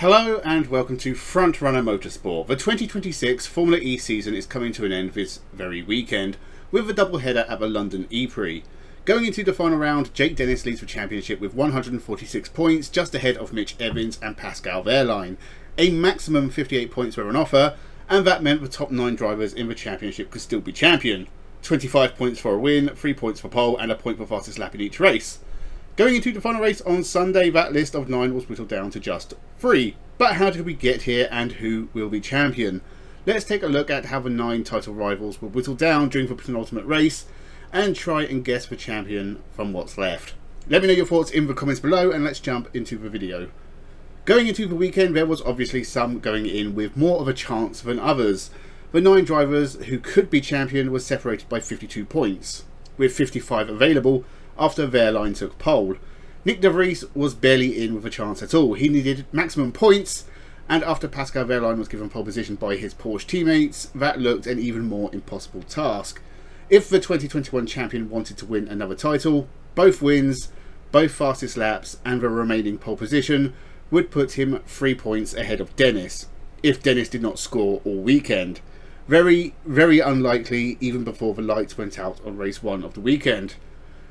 Hello and welcome to Frontrunner Motorsport. The 2026 Formula E season is coming to an end this very weekend with a double header at the London e-Prix. Going into the final round, Jake Dennis leads the championship with 146 points, just ahead of Mitch Evans and Pascal Wehrlein. A maximum 58 points were on offer, and that meant the top 9 drivers in the championship could still be champion. 25 points for a win, 3 points for pole, and a point for fastest lap in each race. Going into the final race on Sunday, that list of 9 was whittled down to just 3. But how did we get here and who will be champion? Let's take a look at how the 9 title rivals were whittled down during the penultimate race and try and guess the champion from what's left. Let me know your thoughts in the comments below and let's jump into the video. Going into the weekend, there was obviously some going in with more of a chance than others. The 9 drivers who could be champion were separated by 52 points, with 55 available after Wehrlein took pole. Nick de Vries was barely in with a chance at all. He needed maximum points, and after Pascal Wehrlein was given pole position by his Porsche teammates, that looked an even more impossible task. If the 2021 champion wanted to win another title, both wins, both fastest laps, and the remaining pole position would put him 3 points ahead of Dennis, if Dennis did not score all weekend. Very, very unlikely even before the lights went out on race 1 of the weekend.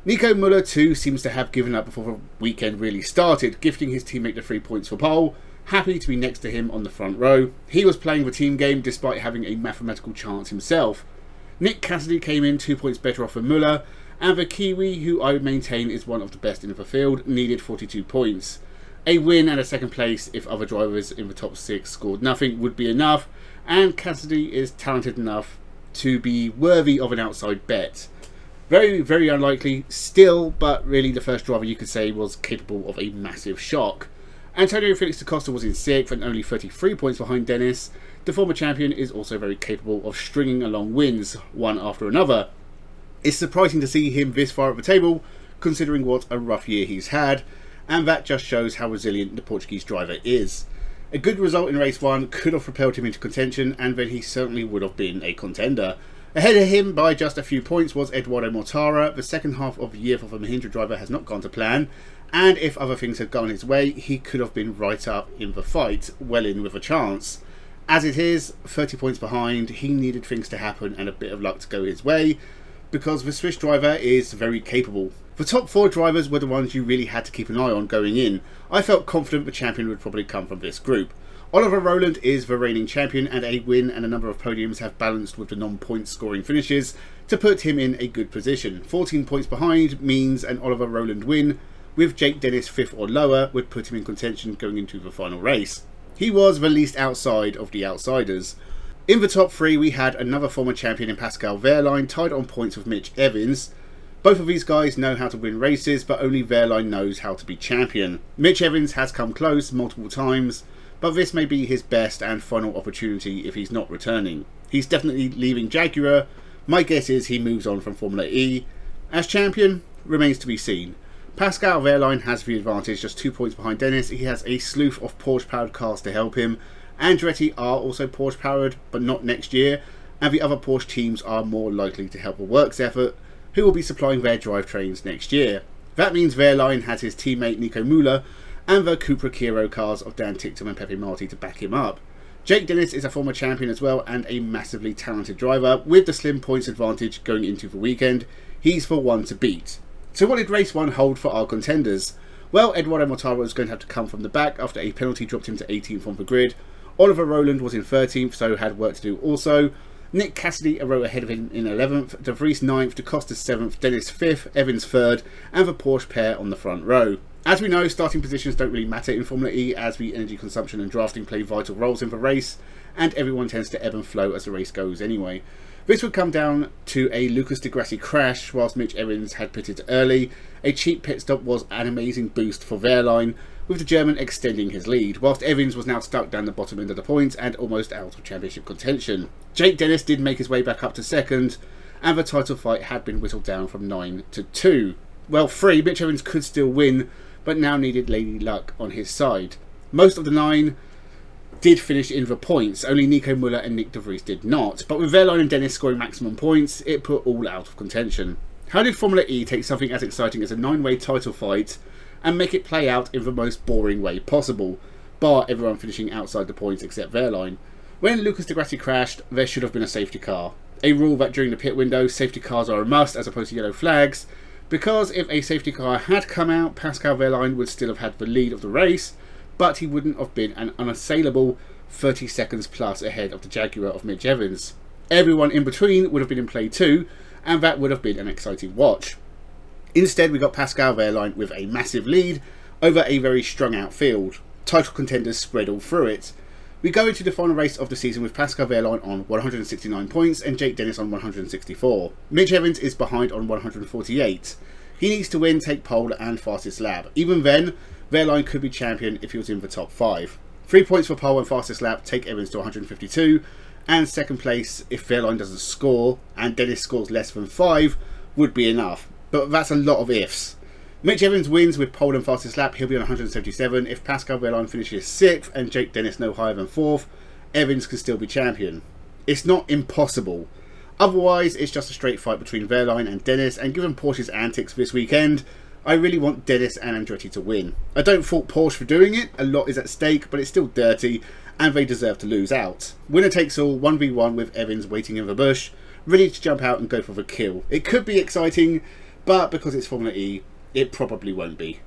Nico Müller too seems to have given up before the weekend really started, gifting his teammate the 3 points for pole, happy to be next to him on the front row. He was playing the team game despite having a mathematical chance himself. Nick Cassidy came in 2 points better off than Müller, and the Kiwi, who I maintain is one of the best in the field, needed 42 points. A win and a second place if other drivers in the top 6 scored nothing would be enough, and Cassidy is talented enough to be worthy of an outside bet. Very, very unlikely still, but really the first driver you could say was capable of a massive shock. Antonio Felix da Costa was in 6th and only 33 points behind Dennis. The former champion is also very capable of stringing along wins, one after another. It's surprising to see him this far at the table, considering what a rough year he's had, and that just shows how resilient the Portuguese driver is. A good result in race 1 could have propelled him into contention, and then he certainly would have been a contender. Ahead of him by just a few points was Eduardo Mortara. The second half of the year for the Mahindra driver has not gone to plan, and if other things had gone his way, he could have been right up in the fight, well in with a chance. As it is, 30 points behind, he needed things to happen and a bit of luck to go his way, because the Swiss driver is very capable. The top 4 drivers were the ones you really had to keep an eye on going in. I felt confident the champion would probably come from this group. Oliver Rowland is the reigning champion, and a win and a number of podiums have balanced with the non-point scoring finishes to put him in a good position. 14 points behind means an Oliver Rowland win with Jake Dennis 5th or lower would put him in contention going into the final race. He was the least outside of the outsiders. In the top 3 we had another former champion in Pascal Wehrlein tied on points with Mitch Evans. Both of these guys know how to win races, but only Wehrlein knows how to be champion. Mitch Evans has come close multiple times, but this may be his best and final opportunity if he's not returning. He's definitely leaving Jaguar. My guess is he moves on from Formula E. As champion, remains to be seen. Pascal Wehrlein has the advantage, just 2 points behind Dennis. He has a slew of Porsche-powered cars to help him. Andretti are also Porsche-powered, but not next year, and the other Porsche teams are more likely to help the works effort, who will be supplying their drivetrains next year. That means Wehrlein has his teammate Nico Müller and the Cupra Kiro cars of Dan Ticktum and Pepe Marti to back him up. Jake Dennis is a former champion as well and a massively talented driver with the slim points advantage going into the weekend. He's the one to beat. So what did race 1 hold for our contenders? Well, Eduardo Mortara was going to have to come from the back after a penalty dropped him to 18th on the grid. Oliver Rowland was in 13th, so had work to do also. Nick Cassidy a row ahead of him in 11th, De Vries 9th, Da Costa 7th, Dennis 5th, Evans 3rd, and the Porsche pair on the front row. As we know, starting positions don't really matter in Formula E, as the energy consumption and drafting play vital roles in the race, and everyone tends to ebb and flow as the race goes anyway. This would come down to a Lucas di Grassi crash whilst Mitch Evans had pitted early. A cheap pit stop was an amazing boost for Wehrlein, with the German extending his lead, whilst Evans was now stuck down the bottom end of the points and almost out of championship contention. Jake Dennis did make his way back up to 2nd, and the title fight had been whittled down from 9 to 2. Well, 3, Mitch Evans could still win, but now needed Lady Luck on his side. Most of the 9 did finish in the points, only Nico Müller and Nick de Vries did not, but with Wehrlein and Dennis scoring maximum points, it put all out of contention. How did Formula E take something as exciting as a 9-way title fight and make it play out in the most boring way possible? bar everyone finishing outside the points except Wehrlein. When Lucas di Grassi crashed, there should have been a safety car. A rule that during the pit window, safety cars are a must as opposed to yellow flags, because if a safety car had come out, Pascal Wehrlein would still have had the lead of the race, but he wouldn't have been an unassailable 30 seconds plus ahead of the Jaguar of Mitch Evans. Everyone in between would have been in play too, and that would have been an exciting watch. Instead, we got Pascal Wehrlein with a massive lead over a very strung out field. Title contenders spread all through it. We go into the final race of the season with Pascal Wehrlein on 169 points and Jake Dennis on 164. Mitch Evans is behind on 148. He needs to win, take pole and fastest lap. Even then, Wehrlein could be champion if he was in the top 5. 3 points for pole and fastest lap take Evans to 152, and second place if Wehrlein doesn't score and Dennis scores less than 5 would be enough. But that's a lot of ifs. Mitch Evans wins with pole and fastest lap, he'll be on 177. If Pascal Wehrlein finishes 6th and Jake Dennis no higher than 4th, Evans can still be champion. It's not impossible. Otherwise, it's just a straight fight between Wehrlein and Dennis, and given Porsche's antics this weekend, I really want Dennis and Andretti to win. I don't fault Porsche for doing it, a lot is at stake, but it's still dirty, and they deserve to lose out. Winner takes all, 1v1 with Evans waiting in the bush, ready to jump out and go for the kill. It could be exciting, but because it's Formula E, it probably won't be.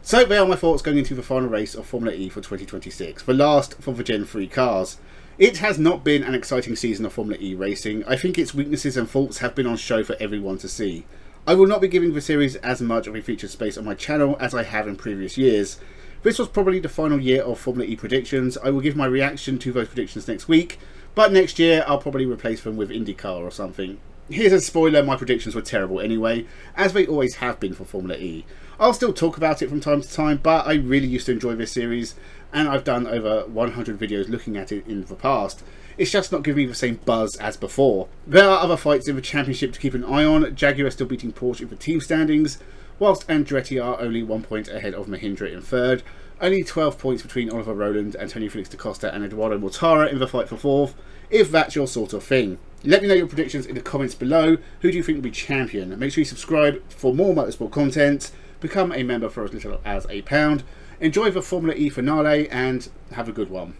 So there are my thoughts going into the final race of Formula E for 2026, the last for the Gen 3 cars. It has not been an exciting season of Formula E racing. I think its weaknesses and faults have been on show for everyone to see. I will not be giving the series as much of a featured space on my channel as I have in previous years. This was probably the final year of Formula E predictions. I will give my reaction to those predictions next week, but next year I'll probably replace them with IndyCar or something. Here's a spoiler, my predictions were terrible anyway, as they always have been for Formula E. I'll still talk about it from time to time, but I really used to enjoy this series, and I've done over 100 videos looking at it in the past. It's just not giving me the same buzz as before. There are other fights in the championship to keep an eye on. Jaguar still beating Porsche in the team standings, whilst Andretti are only 1 point ahead of Mahindra in 3rd. Only 12 points between Oliver Rowland, Antonio Felix da Costa and Eduardo Mortara in the fight for 4th, if that's your sort of thing. Let me know your predictions in the comments below. Who do you think will be champion? Make sure you subscribe for more motorsport content. Become a member for as little as £1. Enjoy the Formula E finale and have a good one.